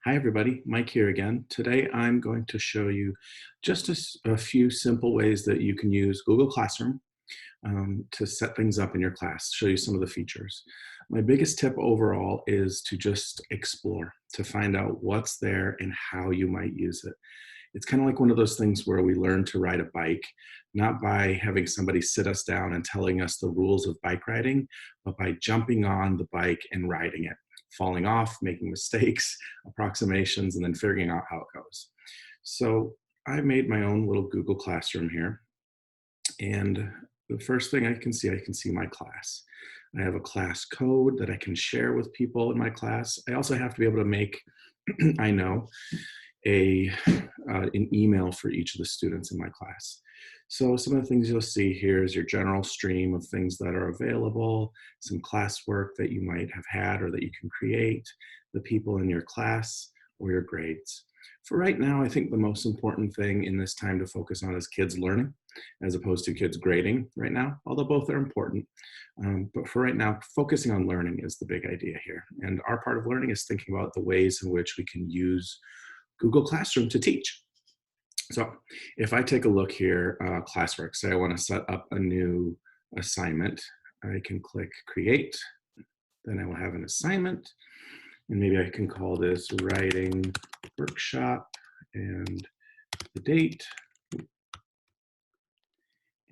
Hi everybody, Mike here again. Today I'm going to show you just a few simple ways that you can use Google Classroom to set things up in your class, show you some of the features. My biggest tip overall is to just explore, to find out what's there and how you might use it. It's kind of like one of those things where we learn to ride a bike, not by having somebody sit us down and telling us the rules of bike riding, but by jumping on the bike and riding it, falling off, making mistakes, approximations, and then figuring out how it goes. So I made my own little Google Classroom here. And the first thing I can see my class. I have a class code that I can share with people in my class. I also have to be able to make, I know, an email for each of the students in my class. So some of the things you'll see here is your general stream of things that are available, some classwork that you might have had or that you can create, the people in your class, or your grades. For right now, I think the most important thing in this time to focus on is kids learning as opposed to kids grading right now, although both are important. But for right now, focusing on learning is the big idea here. And our part of learning is thinking about the ways in which we can use Google Classroom to teach. So if I take a look here, classwork, say I want to set up a new assignment, I can click create, then I will have an assignment, and maybe I can call this writing workshop and the date.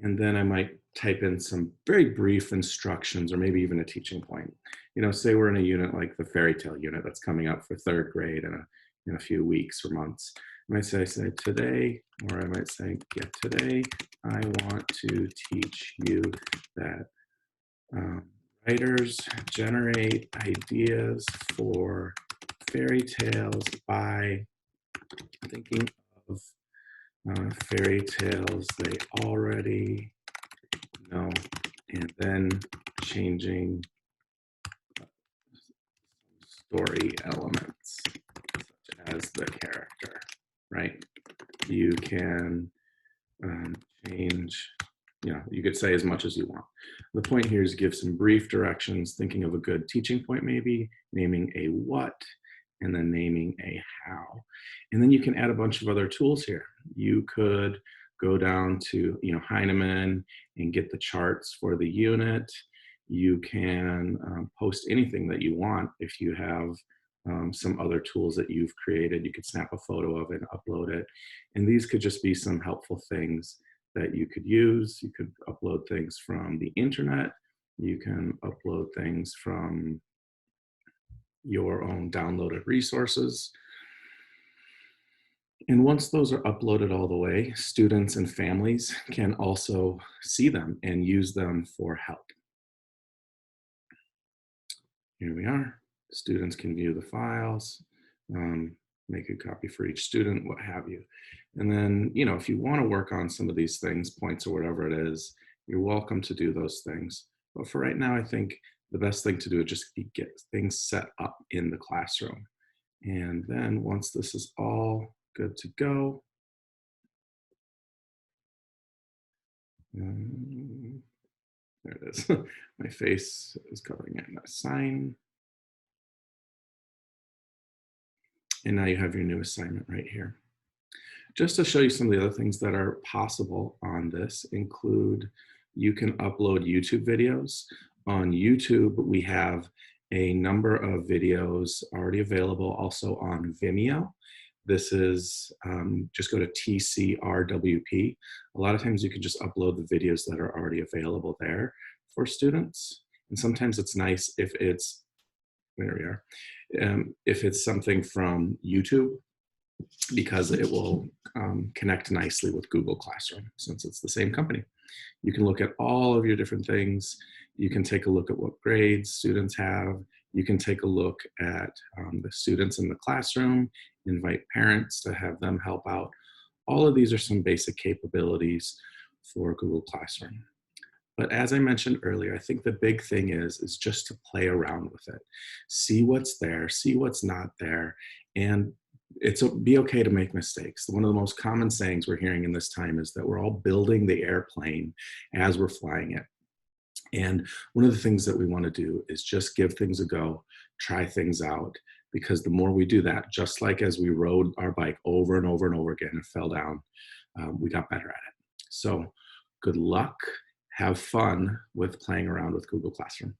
And then I might type in some very brief instructions or maybe even a teaching point. You know, say we're in a unit like the fairy tale unit that's coming up for third grade in a few weeks or months. I might say today, or I might say, yeah, today I want to teach you that writers generate ideas for fairy tales by thinking of fairy tales they already know, and then changing story elements such as the character, right? You can change, you could say as much as you want. The point here is give some brief directions, thinking of a good teaching point maybe, naming a what, and then naming a how. And then you can add a bunch of other tools here. You could go down to Heinemann and get the charts for the unit. You can post anything that you want. If you have some other tools that you've created, you could snap a photo of it and upload it. And these could just be some helpful things that you could use. You could upload things from the internet. You can upload things from your own downloaded resources. And once those are uploaded all the way, students and families can also see them and use them for help. Here we are. Students can view the files, make a copy for each student, what have you. And then, if you want to work on some of these things, points or whatever it is, you're welcome to do those things. But for right now, I think the best thing to do is just get things set up in the classroom. And then once this is all good to go, there it is. My face is covering it in a sign. And now you have your new assignment right here. Just to show you some of the other things that are possible on this include you can upload YouTube videos. On YouTube, we have a number of videos already available also on Vimeo. This is, just go to TCRWP. A lot of times you can just upload the videos that are already available there for students. And sometimes it's nice if it's, there we are, if it's something from YouTube, because it will connect nicely with Google Classroom since it's the same company. You can look at all of your different things. You can take a look at what grades students have. You can take a look at the students in the classroom, invite parents to have them help out. All of these are some basic capabilities for Google Classroom. But as I mentioned earlier, I think the big thing is just to play around with it. See what's there, see what's not there, and be okay to make mistakes. One of the most common sayings we're hearing in this time is that we're all building the airplane as we're flying it. And one of the things that we want to do is just give things a go, try things out, because the more we do that, just like as we rode our bike over and over and over again and fell down, we got better at it. So good luck. Have fun with playing around with Google Classroom.